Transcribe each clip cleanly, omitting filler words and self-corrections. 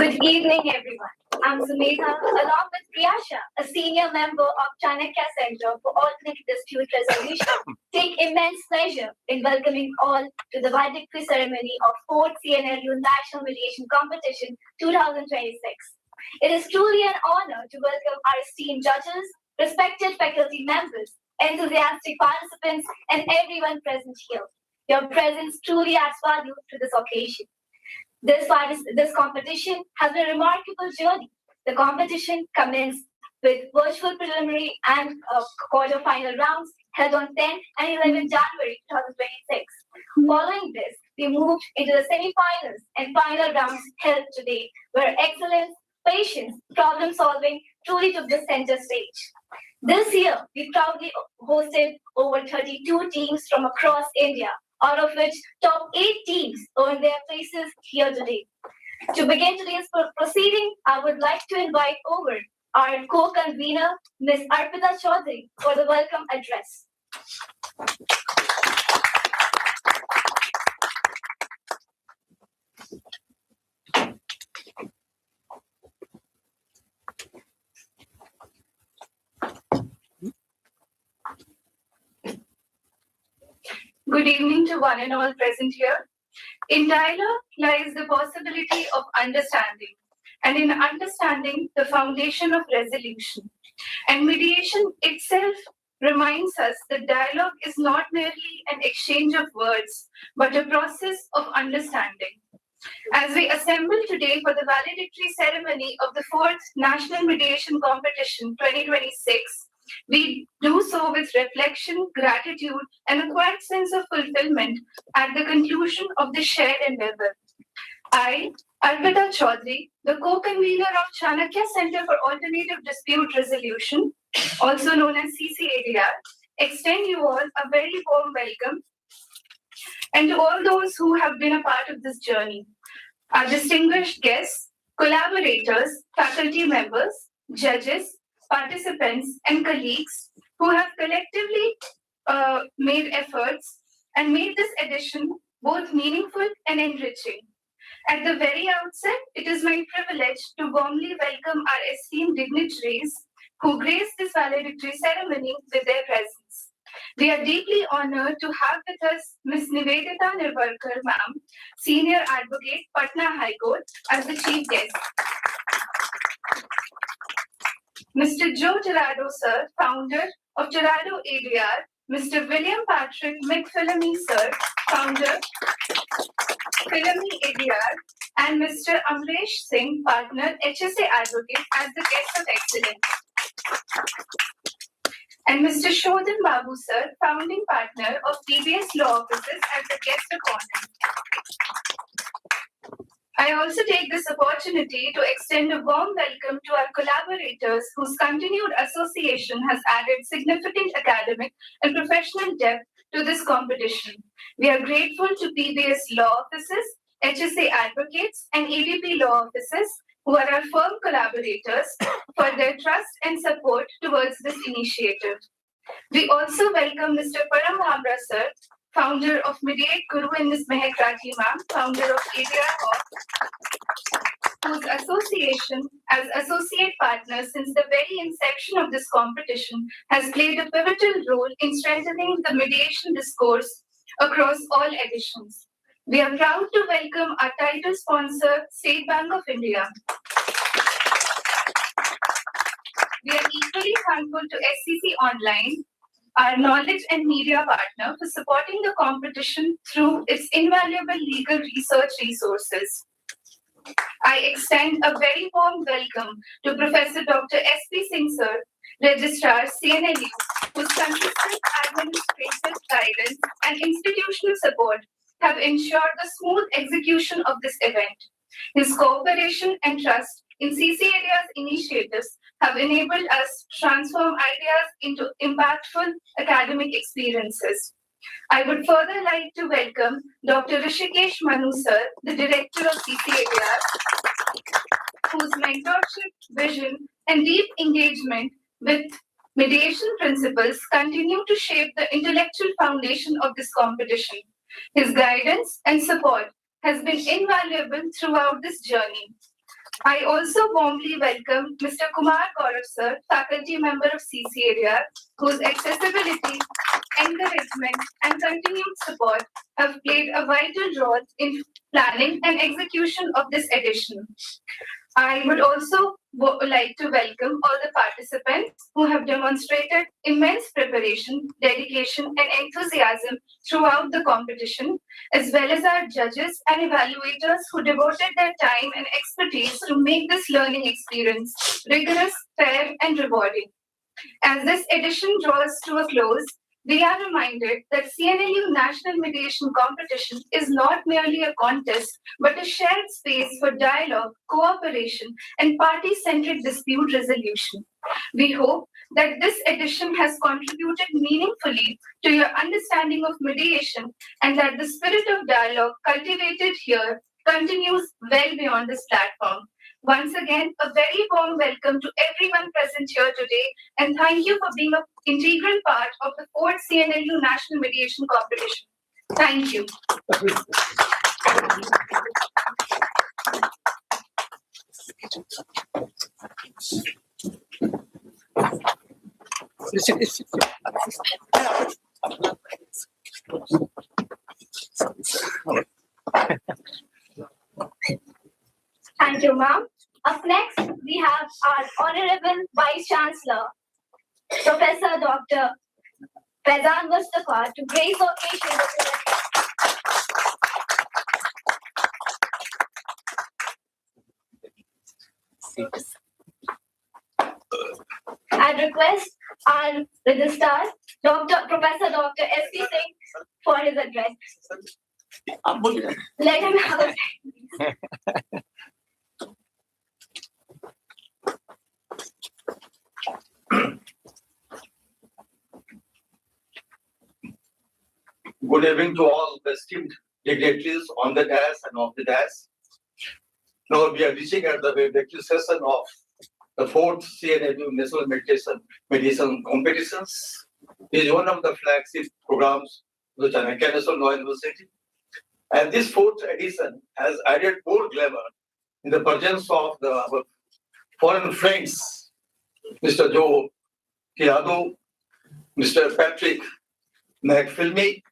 Good evening, everyone. I'm Sumedha, along with Priyasha, a senior member of Chanakya Center for Alternate Dispute Resolution. Take immense pleasure in welcoming all to the valedictory ceremony of 4th Cnlu National Mediation Competition 2026. It is truly an honor to welcome our esteemed judges, respected faculty members, enthusiastic participants, and everyone present here. Your presence truly adds value to this occasion. This competition has been a remarkable journey. The competition commenced with virtual preliminary and quarter-final rounds held on 10th and 11th January 2026. Following this, we moved into the semi-finals and final rounds held today, where excellence, patience, problem-solving truly took the center stage. This year, we proudly hosted over 32 teams from across India, out of which top 8 teams earned their places here today. To begin today's proceeding, I would like to invite over our co-convener, Ms. Arpita Chaudhary, for the welcome address. Good evening to one and all present here. In dialogue lies the possibility of understanding, and in understanding, the foundation of resolution. And mediation itself reminds us that dialogue is not merely an exchange of words, but a process of understanding. As we assemble today for the valedictory ceremony of the 4th National Mediation Competition 2026, we do so with reflection, gratitude, and a quiet sense of fulfillment at the conclusion of this shared endeavor. I, Arpita Chaudhary, the co-convener of Chanakya Center for Alternative Dispute Resolution, also known as Ccadr, extend you all a very warm welcome, and to all those who have been a part of this journey, our distinguished guests, collaborators, faculty members, judges, participants, and colleagues who have collectively made efforts and made this edition both meaningful and enriching. At the very outset, it is my privilege to warmly welcome our esteemed dignitaries who grace this valedictory ceremony with their presence. We are deeply honored to have with us Ms. Nivedita Nirvarkar, ma'am, Senior Advocate, Patna High Court, as the chief guest. Mr. Joe Tirado, sir, founder of Tirado ADR, Mr. William Patrick McPhillamy, sir, founder, Phillamy ADR, and Mr. Amresh Singh, partner, HSA Advocate, as the guest of excellence. And Mr. Shodhan Babu, sir, founding partner of TBS Law Offices, as the guest of honor. I also take this opportunity to extend a warm welcome to our collaborators whose continued association has added significant academic and professional depth to this competition. We are grateful to PBS Law Offices, HSA Advocates, and ADP Law Offices, who are our firm collaborators, for their trust and support towards this initiative. We also welcome Mr. Param Bhamra, sir, founder of Mediate Guru, and Ms. Mehak Rathi, ma'am, founder of ADR Law, whose association as associate partner since the very inception of this competition has played a pivotal role in strengthening the mediation discourse across all editions. We are proud to welcome our title sponsor, State Bank of India. We are equally thankful to SCC Online, our knowledge and media partner, for supporting the competition through its invaluable legal research resources. I extend a very warm welcome to Professor Dr. S.P. Singh, sir, Registrar, Cnlu, whose consistent administrative guidance and institutional support have ensured the smooth execution of this event. His cooperation and trust in Ccadr's initiatives have enabled us to transform ideas into impactful academic experiences. I would further like to welcome Dr. Rishikesh Manu, sir, the director of Ccadr, whose mentorship, vision, and deep engagement with mediation principles continue to shape the intellectual foundation of this competition. His guidance and support has been invaluable throughout this journey. I also warmly welcome Mr. Kumar Gaurav sir, faculty member of Ccadr, whose accessibility, encouragement, and continued support have played a vital role in planning and execution of this edition. I would also like to welcome all the participants who have demonstrated immense preparation, dedication, and enthusiasm throughout the competition, as well as our judges and evaluators who devoted their time and expertise to make this learning experience rigorous, fair, and rewarding. As this edition draws to a close, we are reminded that Cnlu National Mediation Competition is not merely a contest, but a shared space for dialogue, cooperation, and party-centric dispute resolution. We hope that this edition has contributed meaningfully to your understanding of mediation and that the spirit of dialogue cultivated here continues well beyond this platform. Once again, a very warm welcome to everyone present here today, and thank you for being an integral part of the 4th Cnlu National Mediation Competition. Thank you. Thank you, ma'am. Up next, we have our Honorable Vice Chancellor, Professor Dr. Faizan Mustafa, to grace the occasion with I request our registrar, Professor Dr. S.P. Singh, for his address. Let him have a Good evening to all the esteemed dignitaries on the dais and off the dais. Now we are reaching at the valedictory session of the 4th Cnlu National Mediation Competitions. It is one of the flagship programs of the Chanakya National Law University. And this 4th edition has added more glamour in the presence of our foreign friends, Mr. Joe Ccadr, Mr. Patrick McFilmy,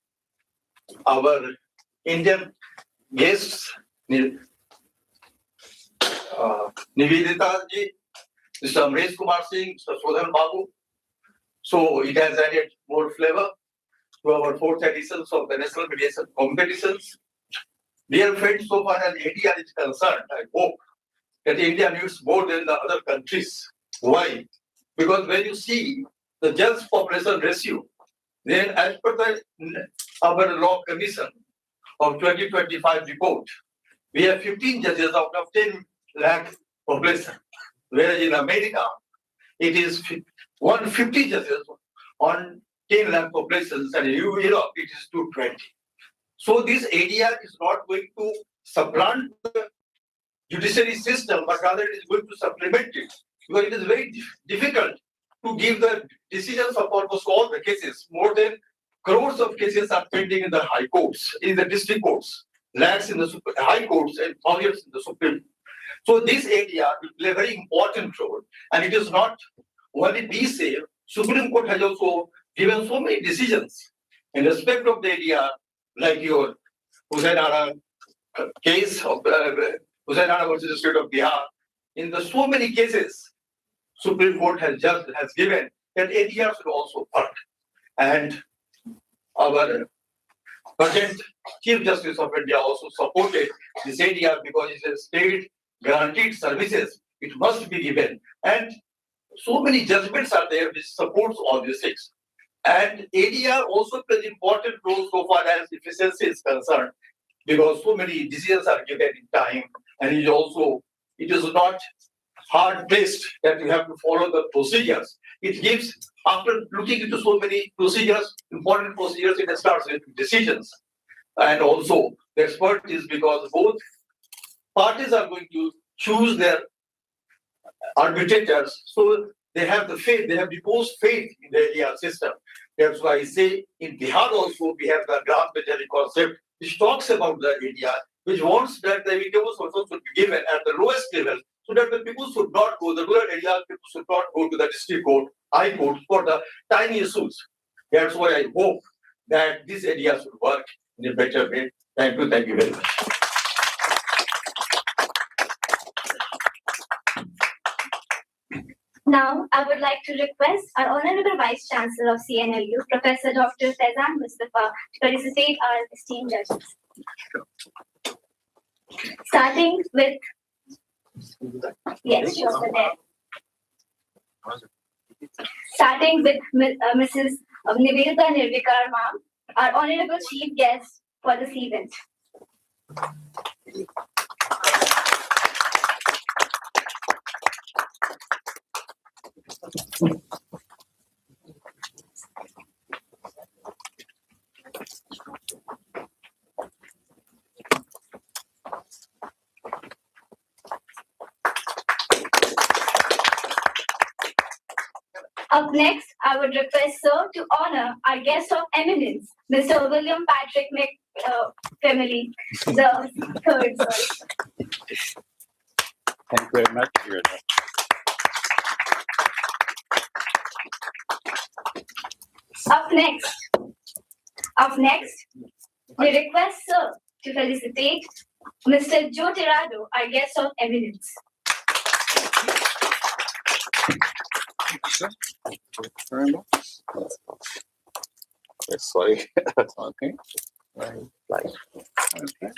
our Indian guests, Nivedita ji, Mr. Amresh Kumar Singh, Mr. Sodhan Babu. So it has added more flavor to our 4th editions of the National Mediation Competitions. Dear friends, so far as India is concerned, I hope that India needs more than the other countries. Why? Because when you see the judge population ratio, then as per our law commission of 2025 report, we have 15 judges out of 10 lakh population. Whereas in America, it is 150 judges on 10 lakh populations, and in Europe, it is 220. So this area is not going to supplant the judiciary system, but rather it is going to supplement it. Because it is very difficult to give the decisions of almost all the cases. More than crores of cases are pending in the high courts, in the district courts, lakhs in the high courts, and thousands in the Supreme. So this area will play a very important role, and it is not only be safe. Supreme Court has also given so many decisions in respect of the area, like your Hussain Ara case of Hussain Ara versus the state of Bihar. In the so many cases, Supreme Court has given that area should also work. And our present Chief Justice of India also supported this area because it's a state guaranteed services. It must be given. And so many judgments are there which supports all these things. And ADR also plays important role so far as efficiency is concerned, because so many decisions are given in time, and it is not hard-based that you have to follow the procedures. It gives, after looking into so many procedures, important procedures, it starts with decisions. And also the expertise, because both parties are going to choose their arbitrators, so they have the faith, they have reposed faith in the ADR system. That's why I say in Bihar also we have the grand majority concept, which talks about the ADR, which wants that the evidence also should be given at the lowest level so that the people should not go, the rural area people should not go to the district court, high court for the tiny issues. That's why I hope that this area should work in a better way. Thank you very much. Now, I would like to request our Honorable Vice Chancellor of Cnlu, Professor Dr. Faizan Mustafa, to felicitate our esteemed judges. Starting with, yes, sure, sir, there. Starting with Mrs. Nivedita Nirvikar, ma'am, our Honorable Chief Guest for this event. Up next, I would request Sir to honor our guest of eminence, Mr. William Patrick McFamily, the third. Sorry. Thank you very much. Up next, we request Sir to felicitate Mr. Joe Tirado, our guest of eminence. Very much. Okay, sorry. Okay. Right. Okay.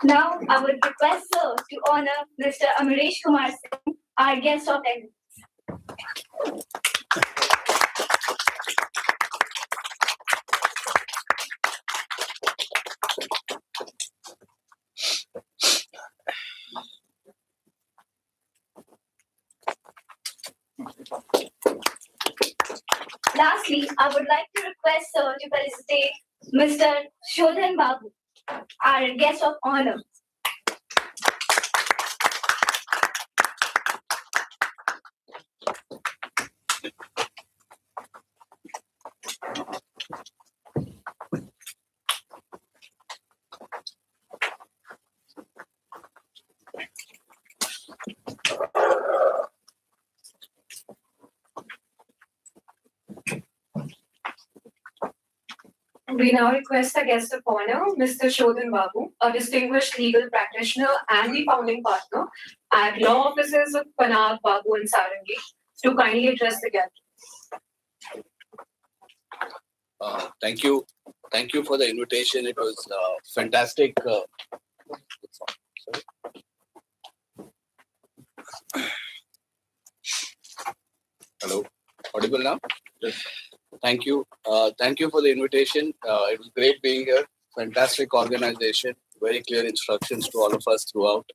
Now, I would request Sir to honor Mr. Amresh Kumar Singh, our guest of eminence. Lastly, I would like to request Sir to felicitate Mr. Shodhan Babu, our guest of honor. We now request our guest of honor, Mr. Shodhan Babu, a distinguished legal practitioner and the founding partner at law offices of Panag, Babu and Sarangi, to kindly address the gathering. Thank you. Thank you for the invitation. It was fantastic. Hello, audible now? Thank you. Thank you for the invitation. It was great being here. Fantastic organization. Very clear instructions to all of us throughout.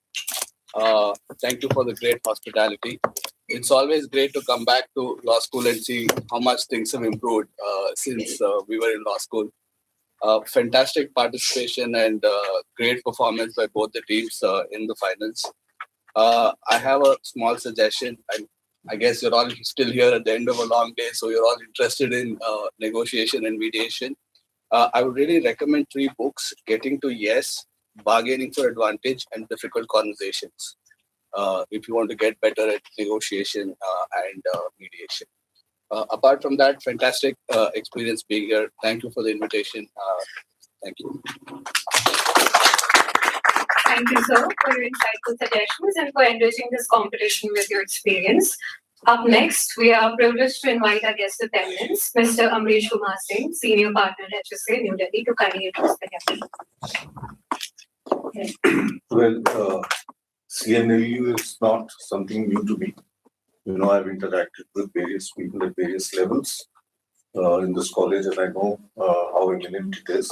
Thank you for the great hospitality. It's always great to come back to law school and see how much things have improved since we were in law school. Fantastic participation and great performance by both the teams in the finals. I have a small suggestion. I guess you're all still here at the end of a long day, so you're all interested in negotiation and mediation. I would really recommend 3 books: Getting to Yes, Bargaining for Advantage, and Difficult Conversations, if you want to get better at negotiation and mediation. Apart from that, fantastic experience being here. Thank you for the invitation. Thank you. Thank you, sir, for your insightful suggestions and for enriching this competition with your experience. Up next, we are privileged to invite our guest of eminence, Mr. Amresh Kumar Singh, Senior Partner at HSA, New Delhi, to kindly address the gathering. Well, Cnlu is not something new to me. You know, I've interacted with various people at various levels in this college, and I know how eminent it is,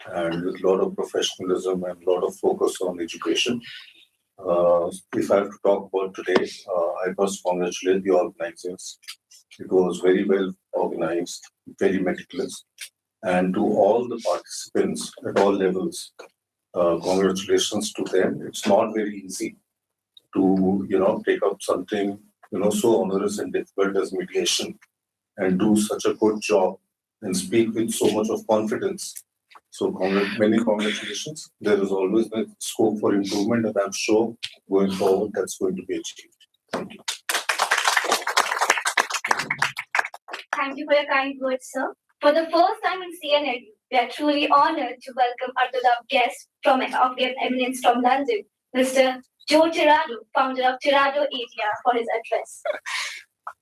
and with a lot of professionalism and a lot of focus on education. If I have to talk about today, I must congratulate the organizers. It was very well organized, very meticulous, and to all the participants at all levels, congratulations to them. It's not very easy to, take up something, so onerous and difficult as mediation and do such a good job and speak with so much of confidence So many congratulations. There is always a scope for improvement, and I'm sure going forward that's going to be achieved. Thank you. Thank you for your kind words, sir. For the first time in Cnlu, we are truly honored to welcome our beloved guest of the eminence from London, Mr. Joe Tirado, founder of Tirado Area, for his address.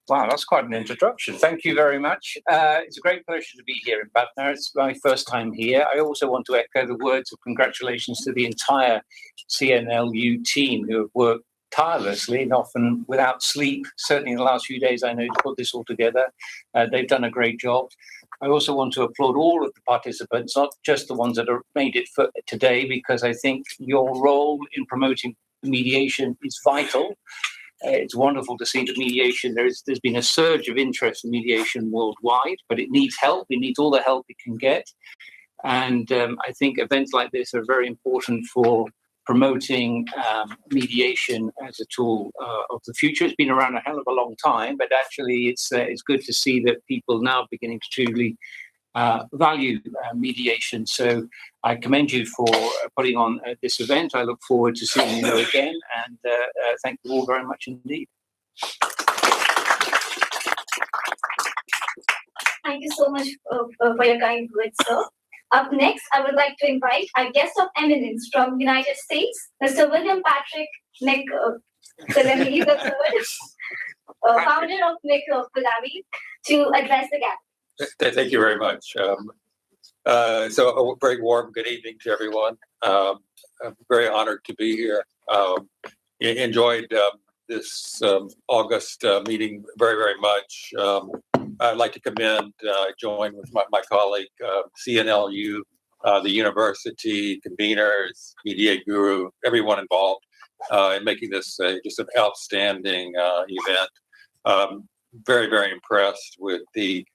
Wow, that's quite an introduction. Thank you very much. It's a great pleasure to be here in Patna. It's my first time here. I also want to echo the words of congratulations to the entire CNLU team who have worked tirelessly and often without sleep. Certainly in the last few days, I know, to put this all together. They've done a great job. I also want to applaud all of the participants, not just the ones that have made it for today, because I think your role in promoting mediation is vital. It's wonderful to see that mediation, there's been a surge of interest in mediation worldwide, but it needs help. It needs all the help it can get. And I think events like this are very important for promoting mediation as a tool of the future. It's been around a hell of a long time, but actually it's good to see that people now are beginning to truly value mediation. So I commend you for putting on this event. I look forward to seeing you again, and thank you all very much indeed. Thank you so much for your kind words, sir. Up next, I would like to invite our guest of eminence from United States, Mr. William Patrick Nick Salami III, founder of Nick Salami, to address the gathering. Thank you very much. So a very warm good evening to everyone. I'm very honored to be here. Enjoyed this August meeting very, very much. I'd like to commend, join with my colleague, CNLU, the university, conveners, Media Guru, everyone involved in making this just an outstanding event. Very, very impressed with the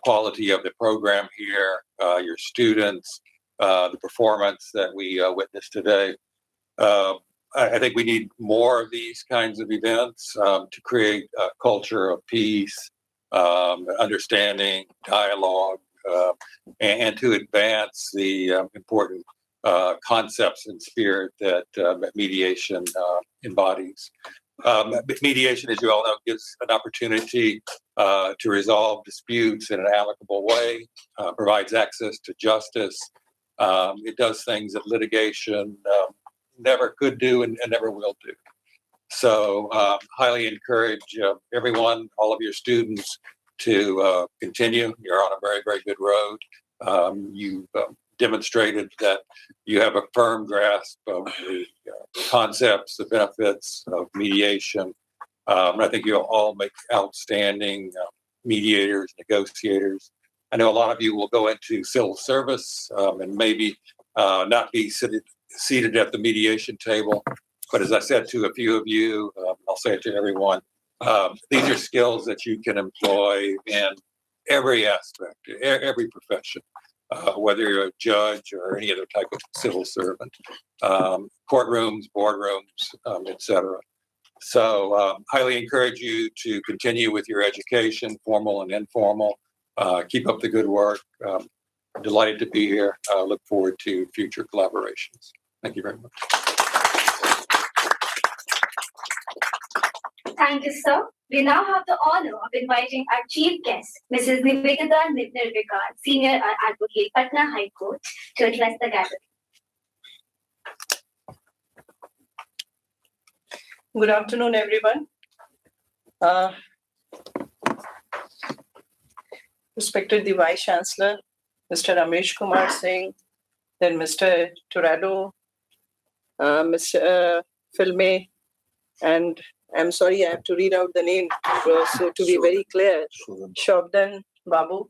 quality of the program here, your students, the performance that we witnessed today. I think we need more of these kinds of events to create a culture of peace, understanding, dialogue, and to advance the important concepts and spirit that mediation embodies. Mediation, as you all know, gives an opportunity to resolve disputes in an amicable way, provides access to justice. It does things that litigation never could do and never will do. So highly encourage everyone, all of your students, to continue. You're on a very, very good road. You've demonstrated that you have a firm grasp of the concepts, the benefits of mediation. I think you'll all make outstanding mediators, negotiators. I know a lot of you will go into civil service and maybe not be seated at the mediation table. But as I said to a few of you, I'll say it to everyone, these are skills that you can employ in every aspect, every profession, whether you're a judge or any other type of civil servant, courtrooms, boardrooms, etc. So highly encourage you to continue with your education, formal and informal. Keep up the good work. Delighted to be here. Look forward to future collaborations. Thank you very much. Thank you, sir. We now have the honor of inviting our chief guest, Mrs. Nivedita Nirvikar, Senior Advocate, Patna High Court, to address the gathering. Good afternoon, everyone. Respected the Vice Chancellor, Mr. Amrish Kumar Singh, then Mr. Tirado, Mr. Filme, and I'm sorry, I have to read out the name, so to be very clear, Shovdan Babu.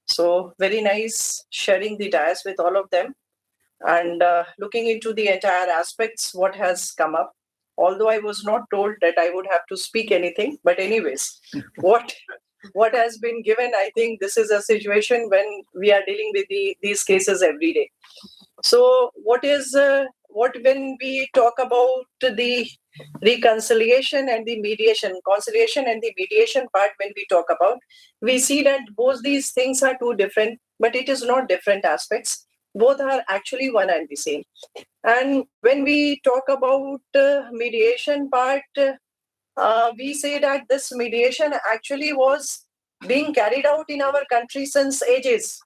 So very nice sharing the dais with all of them and looking into the entire aspects, what has come up. Although I was not told that I would have to speak anything, but anyways, what has been given, I think this is a situation when we are dealing with these cases every day. So when we talk about the reconciliation and the mediation, conciliation and the mediation part, when we talk about, we see that both these things are two different, but it is not different aspects. Both are actually one and the same. And when we talk about mediation part, we say that this mediation actually was being carried out in our country since ages.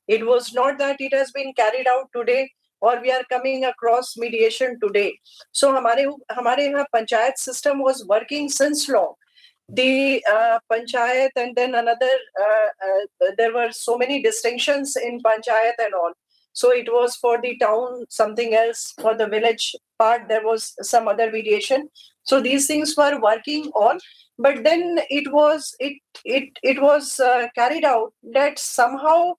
It was not that it has been carried out today or we are coming across mediation today. So हमारे यहाँ panchayat system was working since long. The panchayat and then another, there were so many distinctions in panchayat and all. So it was for the town, something else, for the village part, there was some other mediation. So these things were working on, but then it was carried out that somehow,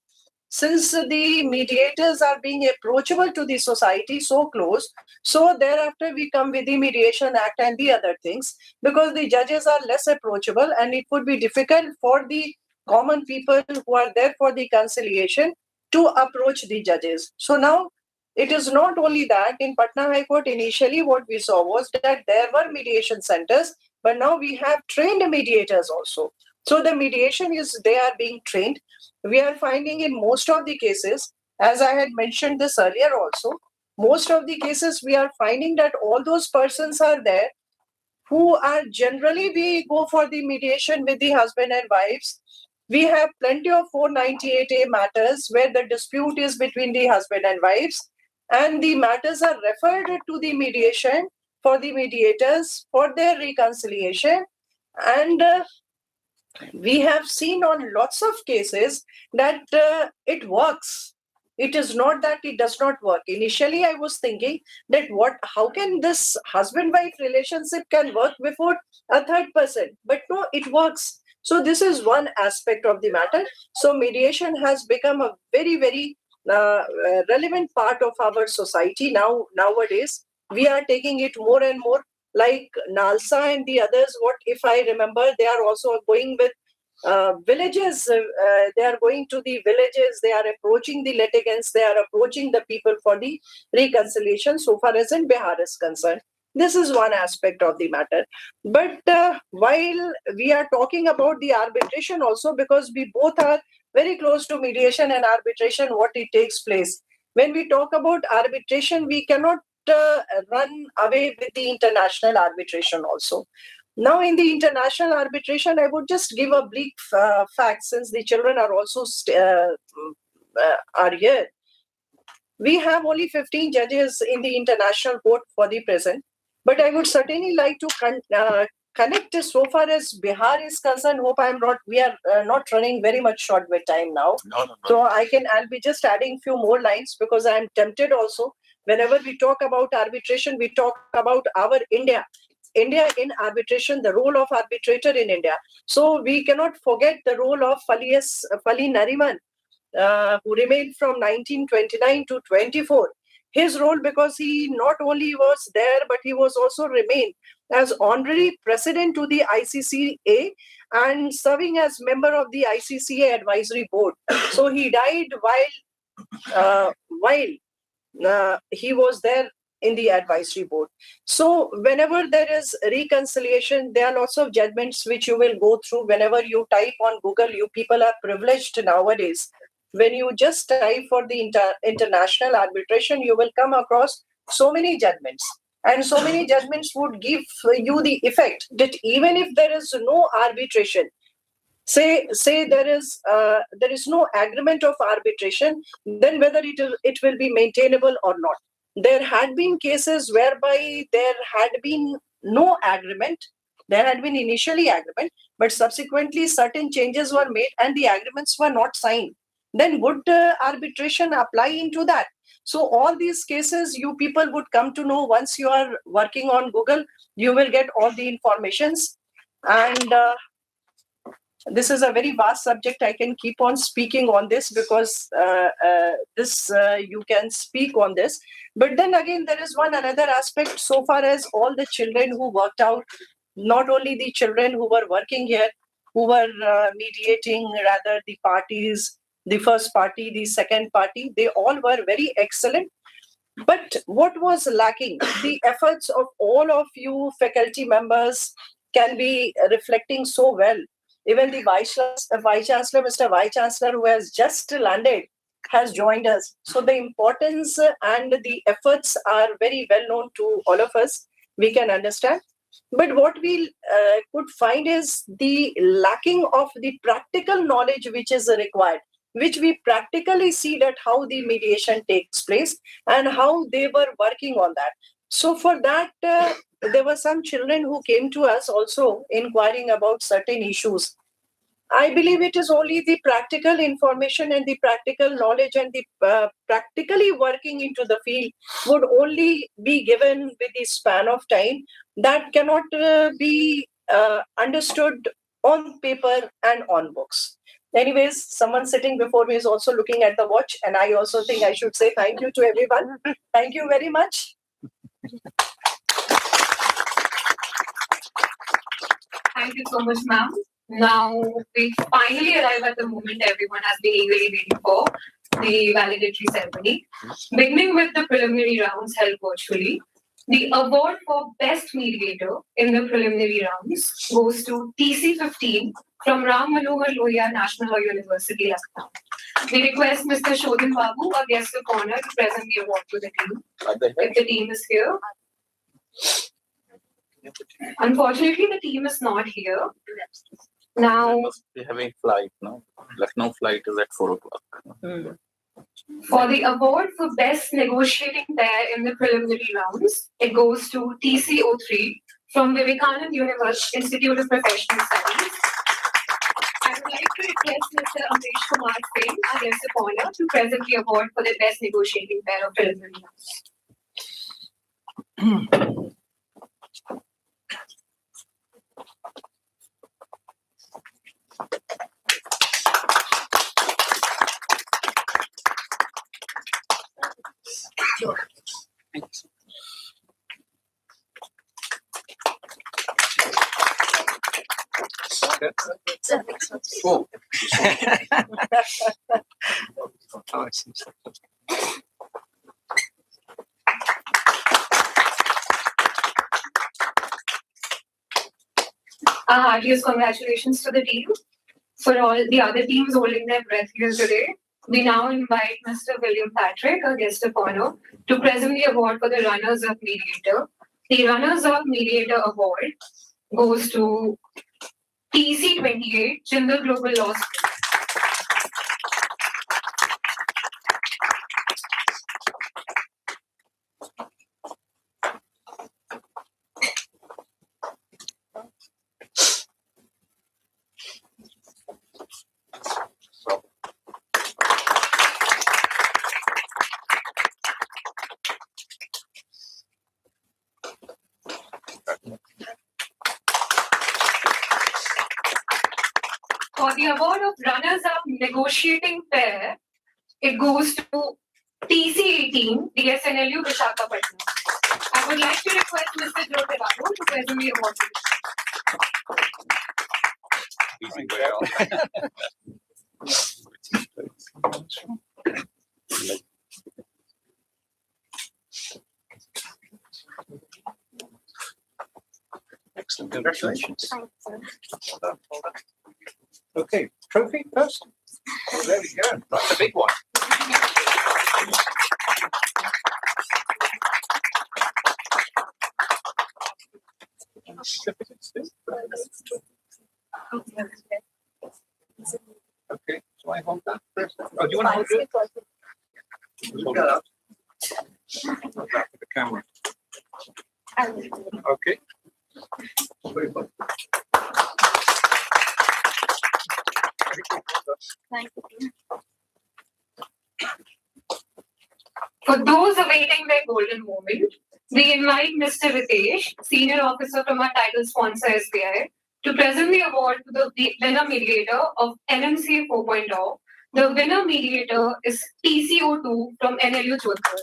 since the mediators are being approachable to the society so close, so thereafter we come with the Mediation Act and the other things, because the judges are less approachable and it would be difficult for the common people who are there for the conciliation to approach the judges. So now it is not only that. In Patna High Court, initially what we saw was that there were mediation centers, but now we have trained mediators also. So the mediation they are being trained. We are finding in most of the cases, as I had mentioned this earlier also, most of the cases we are finding that all those persons are there who are generally, we go for the mediation with the husband and wives. We have plenty of 498A matters where the dispute is between the husband and wives, and the matters are referred to the mediation for the mediators for their reconciliation. And we have seen on lots of cases that it works. It is not that it does not work. Initially, I was thinking that how can this husband-wife relationship can work before a third person? But no, it works. So this is one aspect of the matter. So mediation has become a very, very relevant part of our society nowadays. We are taking it more and more. Like Nalsa and the others, what if I remember, they are also going with villages. They are going to the villages. They are approaching the litigants. They are approaching the people for the reconciliation. So far as in Bihar is concerned, this is one aspect of the matter. But while we are talking about the arbitration also, because we both are very close to mediation and arbitration, what it takes place. When we talk about arbitration, we cannot run away with the international arbitration also. Now, in the international arbitration, I would just give a bleak fact, since the children are also are here. We have only 15 judges in the international court for the present, but I would certainly like to connect so far as Bihar is concerned. Hope we are not running very much short with time now. No. So I'll be just adding few more lines, because I am tempted also. Whenever we talk about arbitration, we talk about our India in arbitration, the role of arbitrator in India. So we cannot forget the role of Fali Nariman, who remained from 1929 to 24. His role, because he not only was there, but he was also remained as honorary president to the ICCA and serving as member of the ICCA advisory board. So he died while he was there in the advisory board. So whenever there is reconciliation, there are lots of judgments which you will go through. Whenever you type on Google, you people are privileged nowadays. When you just type for the international arbitration, you will come across so many judgments. And so many judgments would give you the effect that even if there is no arbitration, say there is no agreement of arbitration, then whether it will be maintainable or not. There had been cases whereby there had been no agreement. There had been initially agreement, but subsequently certain changes were made and the agreements were not signed. Then would arbitration apply into that? So all these cases you people would come to know once you are working on Google. You will get all the informations. And this is a very vast subject. I can keep on speaking on this, because you can speak on this. But then again, there is another aspect so far as all the children who worked out, not only the children who were working here, who were mediating, rather the parties, the first party, the second party, they all were very excellent. But what was lacking? The efforts of all of you faculty members can be reflecting so well. Even the Vice Chancellor, Mr. Vice Chancellor, who has just landed, has joined us. So the importance and the efforts are very well known to all of us. We can understand. But what we could find is the lacking of the practical knowledge which is required, which we practically see that how the mediation takes place and how they were working on that. So for that, there were some children who came to us also inquiring about certain issues. I believe it is only the practical information and the practical knowledge and the practically working into the field would only be given with the span of time that cannot be understood on paper and on books. Anyways, someone sitting before me is also looking at the watch, and I also think I should say thank you to everyone. Thank you very much. Thank you so much, ma'am. Now we finally arrive at the moment everyone has been eagerly waiting for, the valedictory ceremony. Beginning with the preliminary rounds held virtually, the award for Best Mediator in the preliminary rounds goes to TC15 from Ram Manohar Lohia National Law University, Lucknow. We request Mr. Shodhan Babu, our guest of honor, to present the award to the team. If the team is here. Unfortunately, the team is not here. Now, must be having flight, no? Lucknow flight is at 4 o'clock. For the award for Best Negotiating Pair in the preliminary rounds, it goes to TCO3 from Vivekanand University Institute of Professional Studies. I would like to request Mr. Amrish Kumar Singh, our guest of honor, to present the award for the Best Negotiating Pair of preliminary rounds. Oh. Heartiest congratulations to the team. For all the other teams holding their breath here today, we now invite Mr. William Patrick, our guest of honor, to present the award for the Runners-Up Mediator. The Runners-Up Mediator Award goes to TC28, Jindal Global Law School. For the award of Runners-Up Negotiating Pair, it goes to TC18, the Cnlu Visakhapatnam. I would like to request Mr. Jyoti Babu to present the award. Excellent, congratulations. Okay, trophy first. Oh, there we go. That's a big one. Okay, so I hold that first. Oh, do you want to hold it? Hold it up. Hold that for the camera. Okay. For those awaiting their golden moment, we invite Mr. Ritesh, Senior Officer from our title sponsor SBI, to present the award to the winner mediator of NMC 4.0. The winner mediator is TCO2 from NLU Jodhpur.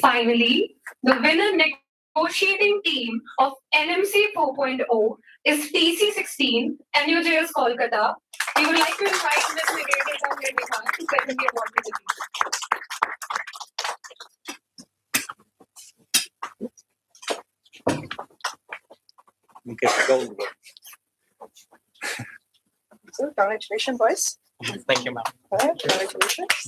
Finally, the winner negotiating team of NMC 4.0 is TC16, NUJS Kolkata, We would like to invite Ms. Nivedita Nivedita to present the award to the team. So congratulations, boys. Thank you, ma'am. All right, congratulations.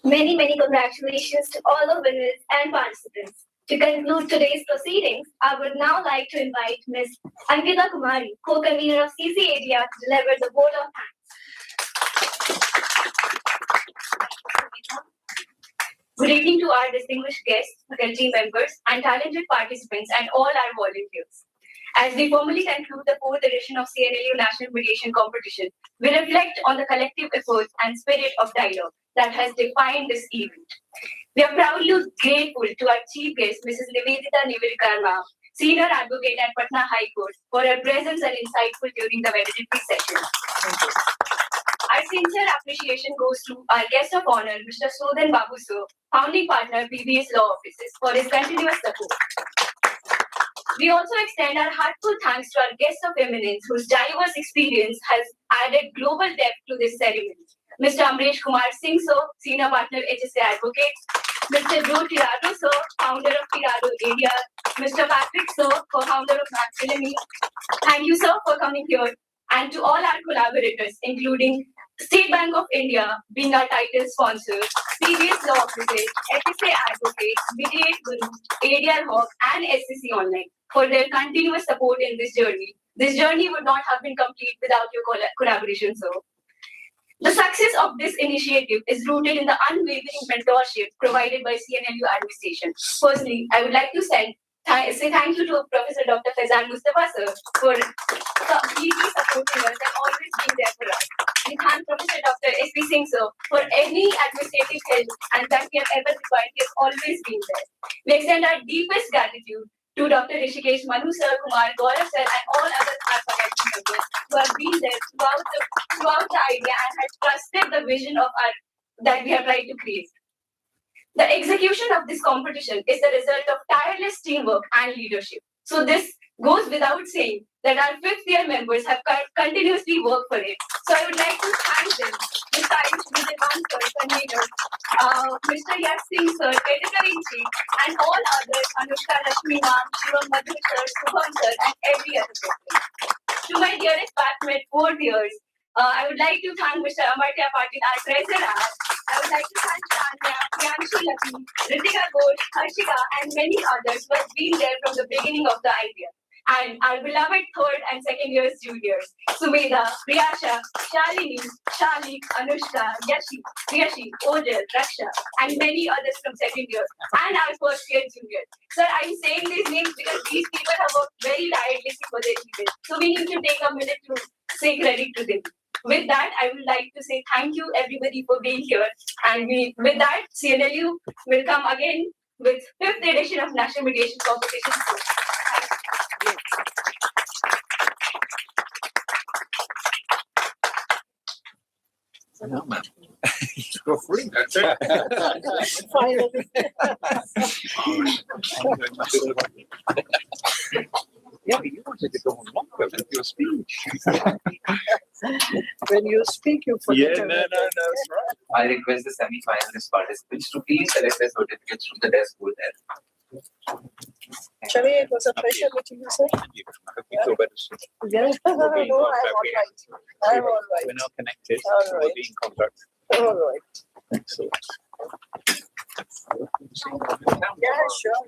Many congratulations to all the winners and participants. To conclude today's proceedings, I would now like to invite Ms. Ankita Kumari, co-convener of Ccadr, to deliver the vote of thanks. Good evening to our distinguished guests, faculty members, and talented participants, and all our volunteers. As we formally conclude the 4th edition of Cnlu National Mediation Competition, we reflect on the collective efforts and spirit of dialogue that has defined this event. We are proudly grateful to our chief guest, Mrs. Nivedita Nivedita ma'am, Senior Advocate at Patna High Court, for her presence and insightful during the valedictory session. Our sincere appreciation goes to our guest of honor, Mr. Sodhan Babu sir, founding partner, PBS Law Offices, for his continuous support. We also extend our heartfelt thanks to our guest of eminence, whose diverse experience has added global depth to this ceremony. Mr. Amresh Kumar Singh sir, Senior Partner, HSA Advocate, Mr. Joe Tirado sir, founder of Tirado Area, Mr. Patrick sir, co-founder of Cnlu. Thank you, sir, for coming here, and to all our collaborators, including State Bank of India, being our title sponsor, CBS Law Offices, HSA Advocates, Mediate Guru, ADR Hawk, and SCC Online for their continuous support in this journey. This journey would not have been complete without your collaboration, sir. The success of this initiative is rooted in the unwavering mentorship provided by Cnlu administration. Personally, I would like to say thank you to Professor Dr. Faizan Mustafa sir for completely supporting us and always being there for us. We thank Professor Dr. S.P. Singh sir for any administrative help and that we have ever required. He has always been there. We extend our deepest gratitude to Dr. Rishikesh, Manu sir, Kumar, Gaurav sir, and all other faculty members who have been there throughout the idea and have trusted the vision of that we have tried to create. The execution of this competition is the result of tireless teamwork and leadership. So this goes without saying that our 5th year members have continuously worked for it. So I would like to thank them, Mr. Ayush Vijayan sir, convener, Mr. Yash Singh sir, editor-in-chief, and all others, Anushka Rashmi ma'am, Shivam Madhu sir, Subham sir, and every other person. To my dearest batchmate, 4th years, I would like to thank Mr. Amartya Patil, our treasurer. I would like to thank Tanya, Priyanshu Lakhi, Ritika Ghosh, Harshika, and many others who have been there from the beginning of the idea. And our beloved 3rd and 2nd years juniors, Sumedha, Priyasha, Shalini, Shalik, Anushka, Yashi, Ojal, Raksha, and many others from 2nd year, and our 1st year juniors. Sir, I'm saying these names because these people have worked very tirelessly for their event. So we need to take a minute to say credit to them. With that, I would like to say thank you everybody for being here. And with that, Cnlu will come again with 5th edition of National Mediation Competition. No, ma'am. Go free. That's it. Finally. Yeah, you wanted to go on longer with your speech. When you speak, you forget. No, that's right. I request the semi-finalist participants to please select their certificates from the desk over there. Shall it was a pleasure meeting you, sir. I hope you feel better soon. Yeah, no, I'm all We're right. I'm all right. now connected. All We'll right. be in contact. All right. Excellent. Yeah, sure.